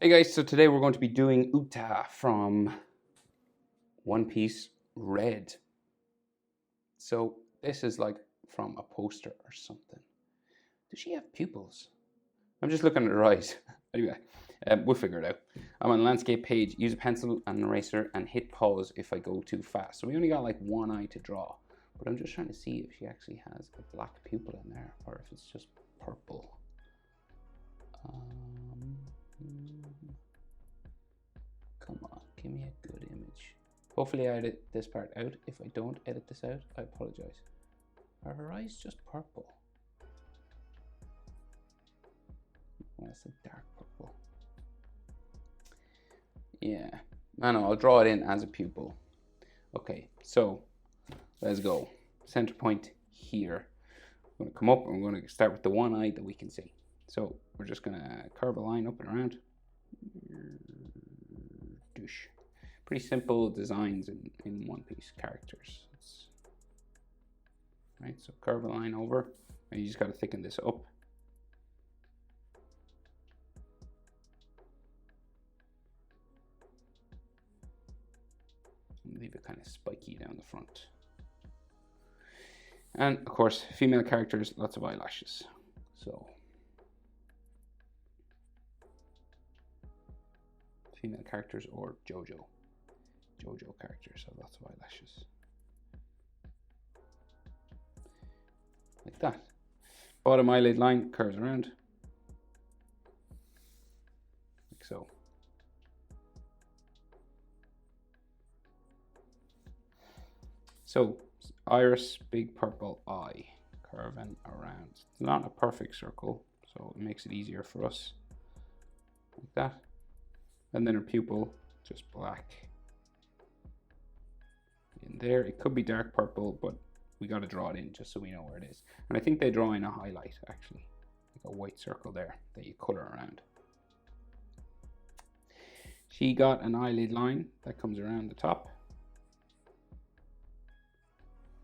Hey guys, so today we're going to be doing Uta from One Piece Red. So this is like from a poster or something. Does she have pupils? I'm just looking at her eyes. Anyway, we'll figure it out. I'm on the landscape page, use a pencil and an eraser and hit pause if I go too fast. So we only got like one eye to draw, but I'm just trying to see if she actually has a black pupil in there or if it's just purple. Come on, give me a good image. Hopefully I edit this part out. If I don't edit this out, I apologize. Are her eyes just purple? Well, it's a dark purple. Yeah, I know, I'll draw it in as a pupil. Okay, so let's go. Center point here. I'm gonna come up and we're gonna start with the one eye that we can see. So we're just gonna curve a line up and around. Pretty simple designs in One Piece characters. Right, so curve a line over, and you just got to thicken this up. And leave it kind of spiky down the front. And of course, female characters, lots of eyelashes. So female characters or JoJo characters have lots of eyelashes. Like that. Bottom eyelid line curves around. Like so. So, iris, big purple eye, curving around. It's not a perfect circle, so it makes it easier for us. Like that. And then her pupil, just black. In there, it could be dark purple, but we got to draw it in just so we know where it is. And I think they draw in a highlight, actually, like a white circle there that you color around. She got an eyelid line that comes around the top,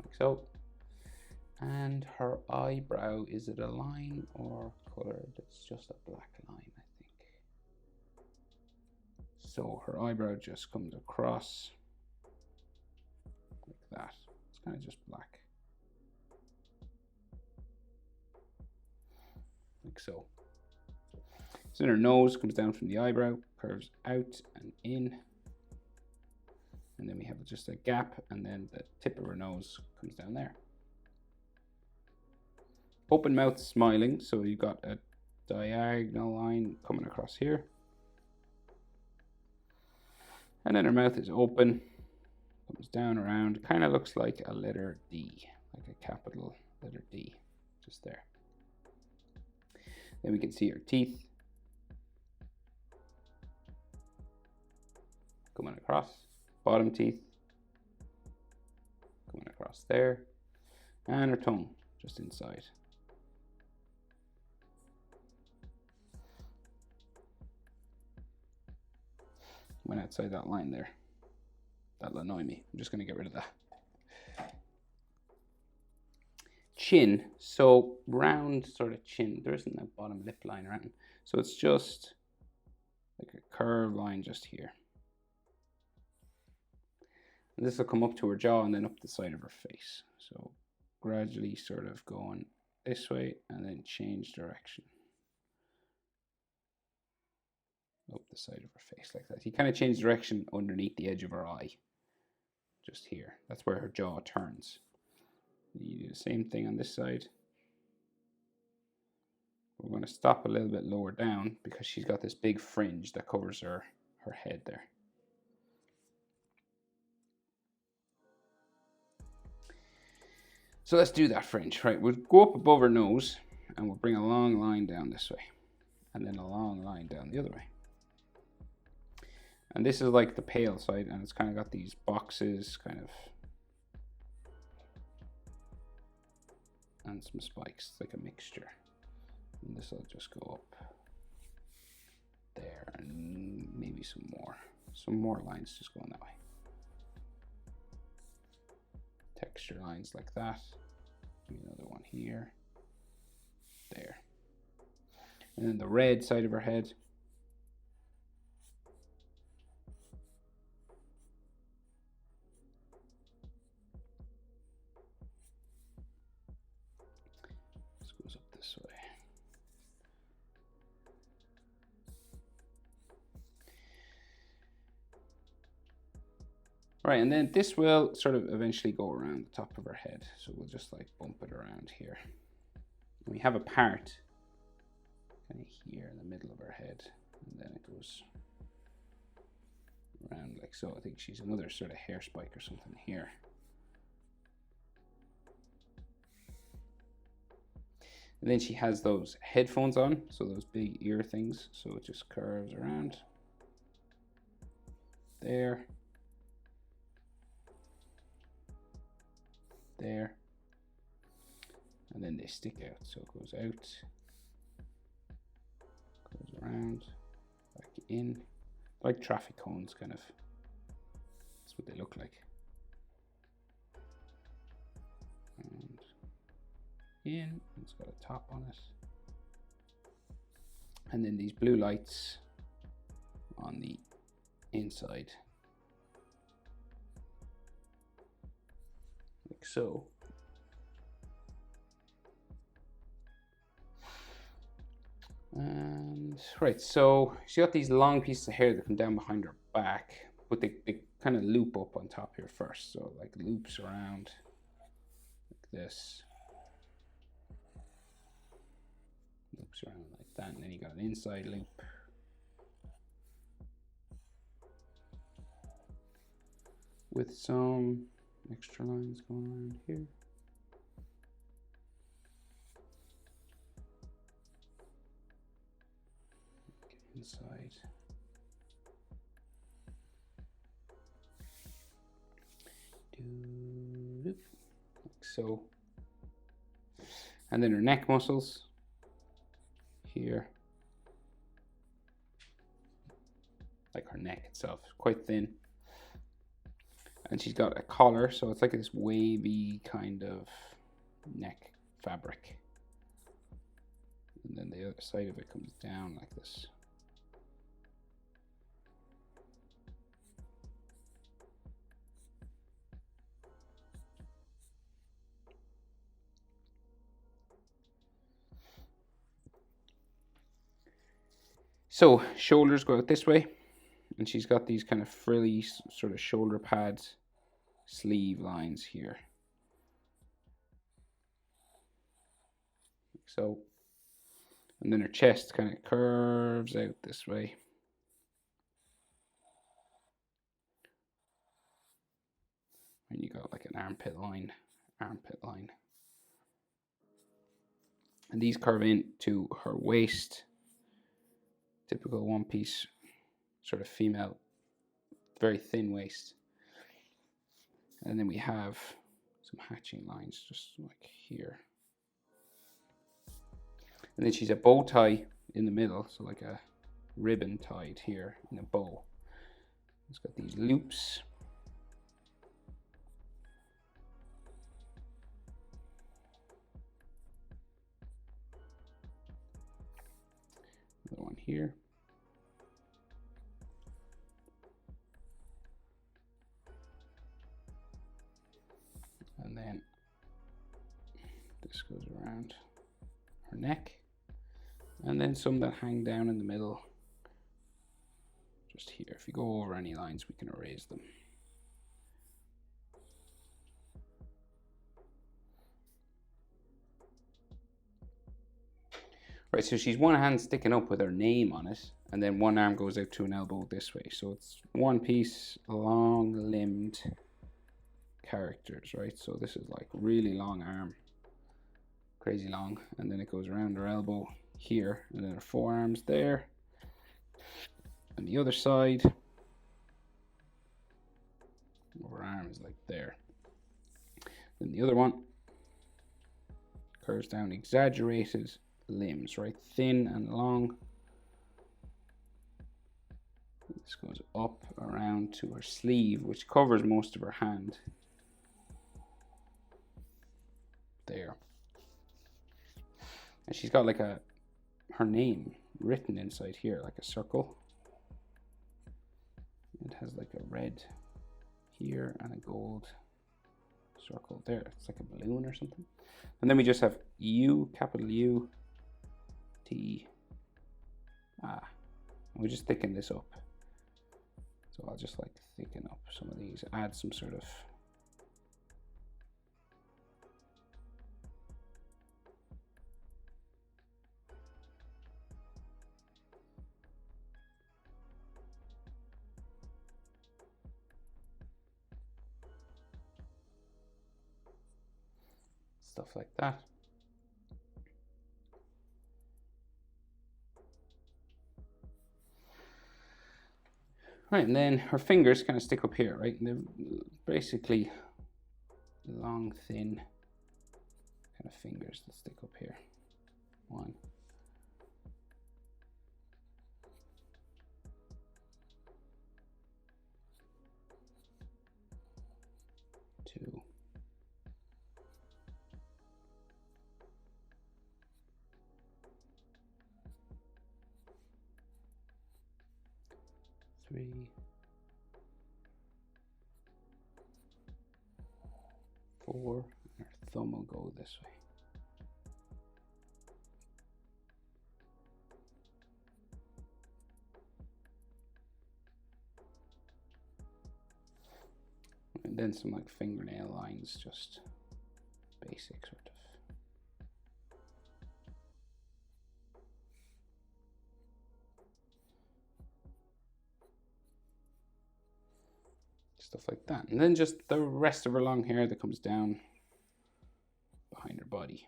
like so. And her eyebrow, is it a line or colored? It's just a black line, I think. So her eyebrow just comes across like that. It's kind of just black. Like so. So then her nose comes down from the eyebrow, curves out and in. And then we have just a gap, and then the tip of her nose comes down there. Open mouth smiling, so you've got a diagonal line coming across here. And then her mouth is open, comes down around, kind of looks like a letter D, like a capital letter D, just there. Then we can see her teeth coming across, bottom teeth coming across there, and her tongue just inside. Went outside that line there. That'll annoy me. I'm just going to get rid of that. Chin, so round sort of chin. There isn't a bottom lip line around, so it's just like a curved line just here. And this will come up to her jaw and then up the side of her face. So gradually sort of going this way and then change direction. Up the side of her face like that. You kind of change direction underneath the edge of her eye. Just here. That's where her jaw turns. You do the same thing on this side. We're going to stop a little bit lower down because she's got this big fringe that covers her head there. So let's do that fringe, right? We'll go up above her nose and we'll bring a long line down this way and then a long line down the other way. And this is like the pale side, and it's kind of got these boxes kind of and some spikes. It's like a mixture. And this will just go up there and maybe some more lines just going that way. Texture lines like that. Give me another one here. There. And then the red side of her head this way. Right, and then this will sort of eventually go around the top of her head. So we'll just like bump it around here. And we have a part kind of here in the middle of her head, and then it goes around like so. I think she's another sort of hair spike or something here. And then she has those headphones on, so those big ear things. So it just curves around there. There, and then they stick out, so it goes out, goes around, back in, like traffic cones kind of. That's what they look like. And in, it's got a top on it. And then these blue lights on the inside. Like so. And right, so she got these long pieces of hair that come down behind her back, but they kind of loop up on top here first. So like loops around like this. Loops around like that, and then you got an inside loop. With some extra lines going around here. Inside. Like so. And then her neck muscles here. Like her neck itself, quite thin. And she's got a collar, so it's like this wavy kind of neck fabric. And then the other side of it comes down like this. So shoulders go out this way, and she's got these kind of frilly sort of shoulder pads, sleeve lines here. Like so. And then her chest kind of curves out this way. And you got like an armpit line. And these curve into her waist. Typical one piece, sort of female, very thin waist. And then we have some hatching lines just like here. And then she's a bow tie in the middle, so like a ribbon tied here in a bow. It's got these loops. Another one here. And then this goes around her neck. And then some that hang down in the middle. Just here. If you go over any lines, we can erase them. Right, so she's one hand sticking up with her name on it, and then one arm goes out to an elbow this way. So it's one piece long-limbed characters, right? So this is like really long arm, crazy long, and then it goes around her elbow here, and then her forearms there, and the other side, her arm is like there. Then the other one curves down, exaggerated limbs, right? Thin and long. This goes up around to her sleeve, which covers most of her hand. There. And she's got like her name written inside here, like a circle. It has like a red here and a gold circle there. It's like a balloon or something. And then we just have U, capital U, T. We just thicken this up. So I'll just like thicken up some of these, add some sort of stuff like that. Right, and then her fingers kind of stick up here, right? And they're basically long, thin kind of fingers that stick up here. 1, 2, 3, 4. Our thumb will go this way. And then some like fingernail lines, just basic sort of. Stuff like that. And then just the rest of her long hair that comes down behind her body.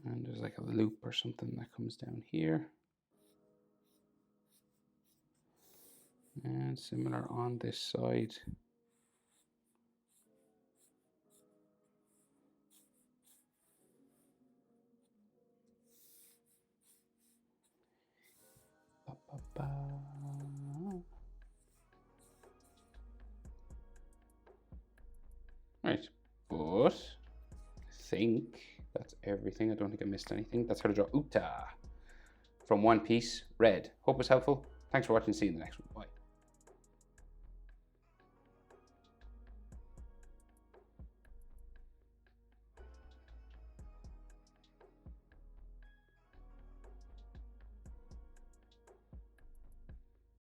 And there's like a loop or something that comes down here. And similar on this side. Right, but I think that's everything. I don't think I missed anything. That's how to draw Uta from One Piece Red. Hope it was helpful. Thanks for watching. See you in the next one. Bye.